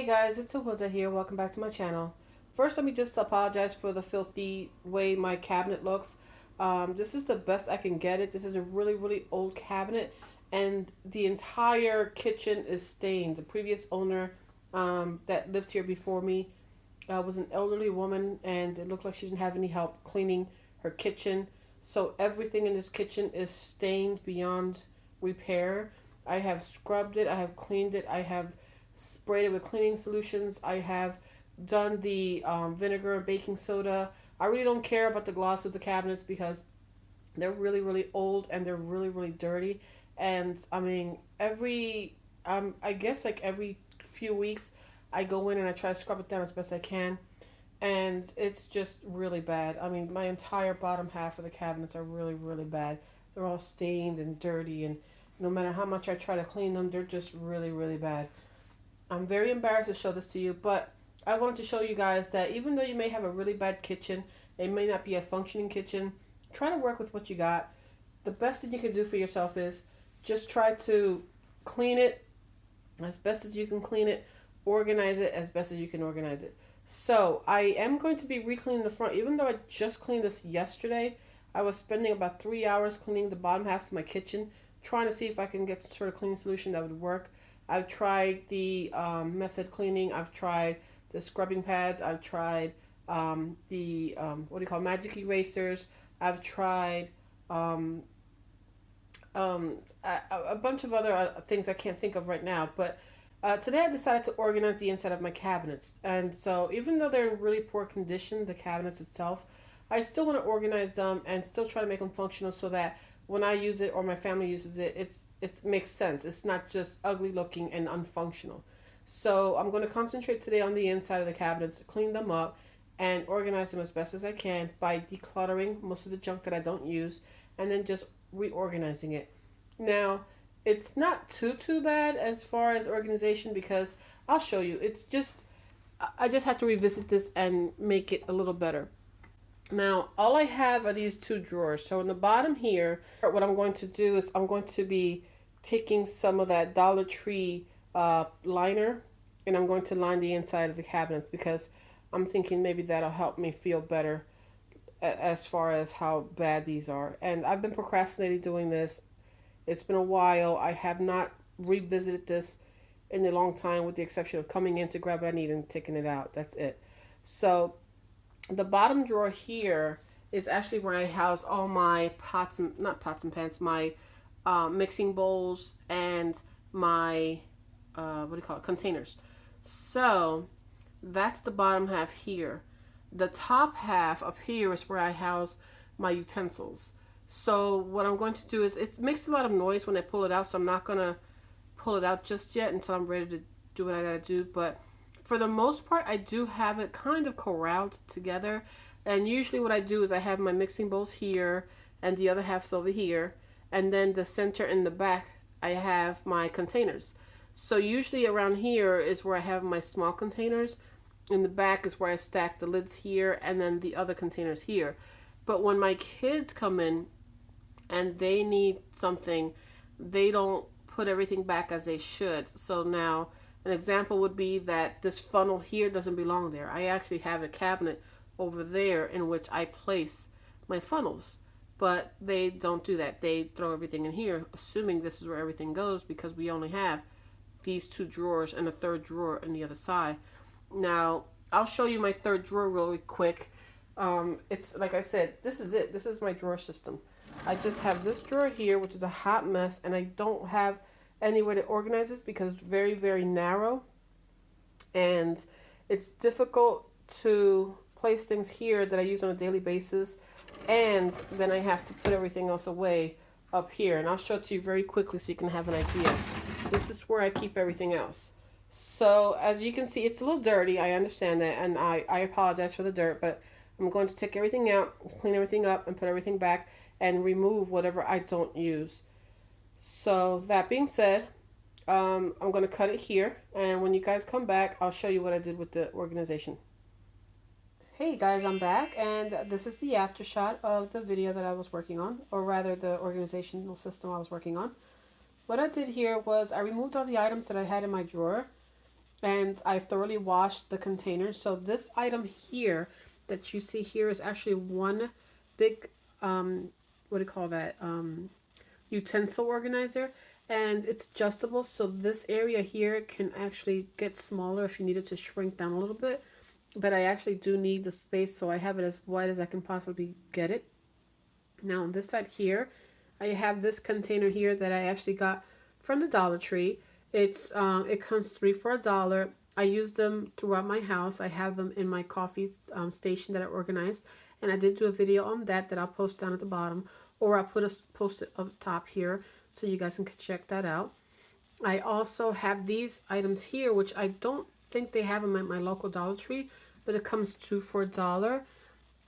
Hey guys, it's Awilda here. Welcome back to my channel. First, let me just apologize for the filthy way my cabinet looks. This is the best I can get it. This is a really old cabinet, and the entire kitchen is stained. The previous owner that lived here before me was an elderly woman, and it looked like she didn't have any help cleaning her kitchen. So everything in this kitchen is stained beyond repair. I have scrubbed it. I have cleaned it. I have sprayed it with cleaning solutions. I have done the vinegar and baking soda. I really don't care about the gloss of the cabinets because they're really old and they're really dirty. And I mean, I guess like every few weeks, I go in and I try to scrub it down as best I can, and it's just really bad. I mean, my entire bottom half of the cabinets are really bad. They're all stained and dirty, and no matter how much I try to clean them, they're just really bad. I'm very embarrassed to show this to you, but I wanted to show you guys that even though you may have a really bad kitchen, it may not be a functioning kitchen, try to work with what you got. The best thing you can do for yourself is just try to clean it as best as you can clean it, organize it as best as you can organize it. So I am going to be re-cleaning the front. Even though I just cleaned this yesterday, I was spending about 3 hours cleaning the bottom half of my kitchen, trying to see if I can get some sort of cleaning solution that would work. I've tried the method cleaning. I've tried the scrubbing pads. I've tried the what do you call magic erasers. I've tried a bunch of other things I can't think of right now. But today I decided to organize the inside of my cabinets. And so even though they're in really poor condition, the cabinets itself, I still want to organize them and still try to make them functional so that when I use it or my family uses it, it makes sense. It's not just ugly looking and unfunctional. So I'm going to concentrate today on the inside of the cabinets to clean them up and organize them as best as I can by decluttering most of the junk that I don't use and then just reorganizing it. Now, it's not too bad as far as organization because I'll show you. It's just I just have to revisit this and make it a little better. Now, all I have are these two drawers. So in the bottom here, what I'm going to do is I'm going to be taking some of that Dollar Tree liner, and I'm going to line the inside of the cabinets because I'm thinking maybe that'll help me feel better as far as how bad these are. And I've been procrastinating doing this. It's been a while. I have not revisited this in a long time with the exception of coming in to grab what I need and taking it out. That's it. So the bottom drawer here is actually where I house all my pots and not pots and pans, my mixing bowls and my what do you call it, containers. So that's the bottom half here. The top half up here is where I house my utensils. So what I'm going to do is it makes a lot of noise when I pull it out, so I'm not gonna pull it out just yet until I'm ready to do what I gotta do. But for the most part, I do have it kind of corralled together. And usually what I do is I have my mixing bowls here and the other half's over here. And then the center and the back, I have my containers. So usually around here is where I have my small containers. In the back is where I stack the lids here and then the other containers here. But when my kids come in and they need something, they don't put everything back as they should. So now an example would be that this funnel here doesn't belong there. I actually have a cabinet over there in which I place my funnels, but they don't do that. They throw everything in here, assuming this is where everything goes because we only have these two drawers and a third drawer on the other side. Now, I'll show you my third drawer really quick. It's like I said, this is it. This is my drawer system. I just have this drawer here, which is a hot mess, and I don't have anywhere to organize this because it's very narrow. And it's difficult to place things here that I use on a daily basis. And then I have to put everything else away up here. And I'll show it to you very quickly so you can have an idea. This is where I keep everything else. So as you can see, it's a little dirty. I understand that. And I apologize for the dirt. But I'm going to take everything out, clean everything up, and put everything back. And remove whatever I don't use. So that being said, I'm going to cut it here. And when you guys come back, I'll show you what I did with the organization. Hey guys, I'm back, and this is the after shot of the video that I was working on, or rather the organizational system I was working on. What I did here was I removed all the items that I had in my drawer, and I thoroughly washed the container. So this item here that you see here is actually one big, what do you call that? Utensil organizer, and it's adjustable. So this area here can actually get smaller if you need it to shrink down a little bit. But I actually do need the space, so I have it as wide as I can possibly get it. Now on this side here, I have this container here that I actually got from the Dollar Tree. It comes three for $1. I use them throughout my house. I have them in my coffee station that I organized, and I did do a video on that I'll post down at the bottom, or I'll post it up top here so you guys can check that out. I also have these items here, which I don't think they have them at my local Dollar Tree, but it comes two for $1.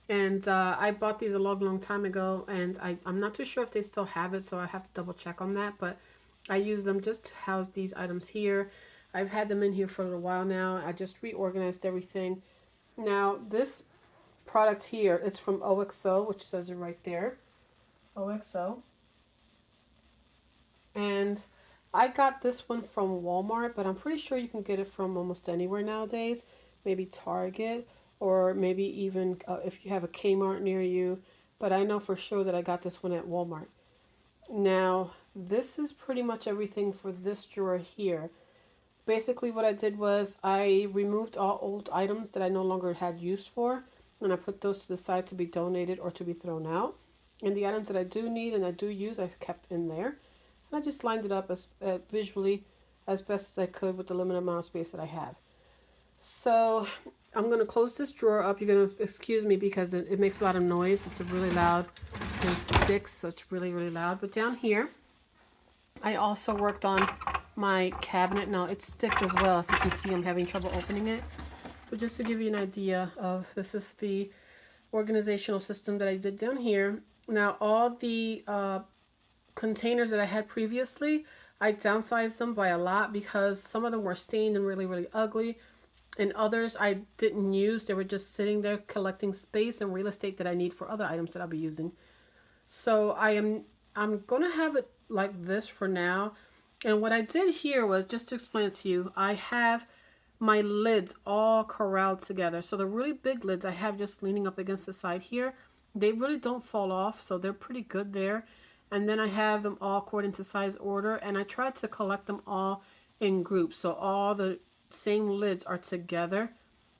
And I bought these a long time ago, and I'm not too sure if they still have it, so I have to double check on that. But I use them just to house these items here. I've had them in here for a little while now. I just reorganized everything. Now, this product here is from OXO, which says it right there. OXO. And I got this one from Walmart, but I'm pretty sure you can get it from almost anywhere nowadays. Maybe Target, or maybe even if you have a Kmart near you. But I know for sure that I got this one at Walmart. Now, this is pretty much everything for this drawer here. Basically, what I did was I removed all old items that I no longer had use for, and I put those to the side to be donated or to be thrown out. And the items that I do need and I do use, I kept in there. And I just lined it up as visually as best as I could with the limited amount of space that I have. So I'm going to close this drawer up. You're going to excuse me because it makes a lot of noise. It's really loud and sticks, so it's really loud. But down here, I also worked on my cabinet. Now it sticks as well, as you can see I'm having trouble opening it. But just to give you an idea of, this is the organizational system that I did down here. Now all the containers that I had previously, I downsized them by a lot because some of them were stained and really ugly, and others I didn't use. They were just sitting there collecting space and real estate that I need for other items that I'll be using. So I'm gonna have it like this for now. And what I did here was, just to explain it to you, I have my lids all corralled together. So the really big lids I have just leaning up against the side here, they really don't fall off, so they're pretty good there. And then I have them all according to size order, and I tried to collect them all in groups, so all the same lids are together.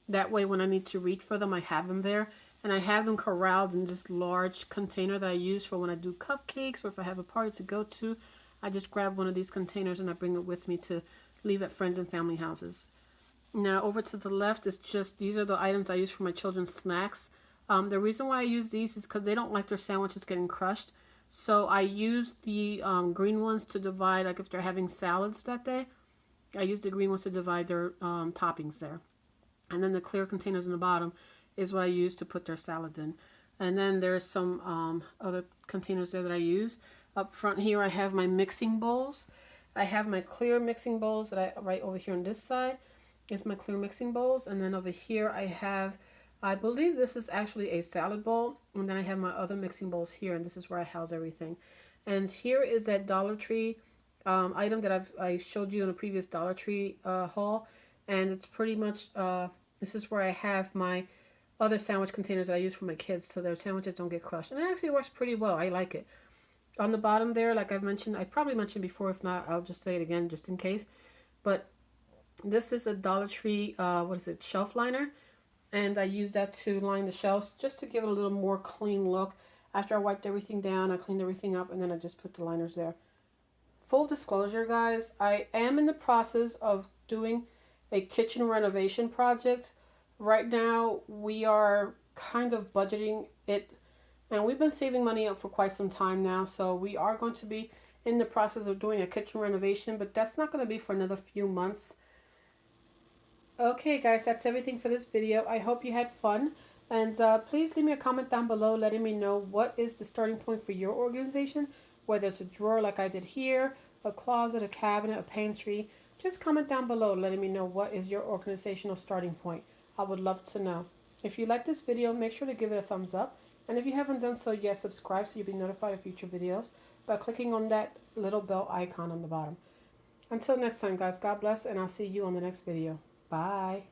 That way when I need to reach for them, I have them there. And I have them corralled in this large container that I use for when I do cupcakes, or if I have a party to go to. I just grab one of these containers and I bring it with me to leave at friends and family houses. Now over to the left is just, these are the items I use for my children's snacks. The reason why I use these is because they don't like their sandwiches getting crushed. So I use the green ones to divide, like if they're having salads that day, I use the green ones to divide their toppings there. And then the clear containers in the bottom is what I use to put their salad in. And then there's some other containers there that I use. Up front here I have my mixing bowls. I have my clear mixing bowls that right over here on this side is my clear mixing bowls. And then over here I have, I believe this is actually a salad bowl. And then I have my other mixing bowls here, and this is where I house everything. And here is that Dollar Tree item that I showed you in a previous Dollar Tree haul. And it's pretty much, this is where I have my other sandwich containers that I use for my kids so their sandwiches don't get crushed. And it actually works pretty well. I like it. On the bottom there, like I've mentioned, I probably mentioned before. If not, I'll just say it again just in case. But this is a Dollar Tree, shelf liner. And I use that to line the shelves just to give it a little more clean look. After I wiped everything down, I cleaned everything up, and then I just put the liners there. Full disclosure, guys, I am in the process of doing a kitchen renovation project. Right now, we are kind of budgeting it, and we've been saving money up for quite some time now, so we are going to be in the process of doing a kitchen renovation, but that's not going to be for another few months. Okay, guys, that's everything for this video. I hope you had fun, and please leave me a comment down below letting me know what is the starting point for your organization, whether it's a drawer like I did here, a closet, a cabinet, a pantry. Just comment down below letting me know what is your organizational starting point. I would love to know. If you like this video, make sure to give it a thumbs up. And if you haven't done so yet, subscribe so you'll be notified of future videos by clicking on that little bell icon on the bottom. Until next time, guys, God bless, and I'll see you on the next video. Bye.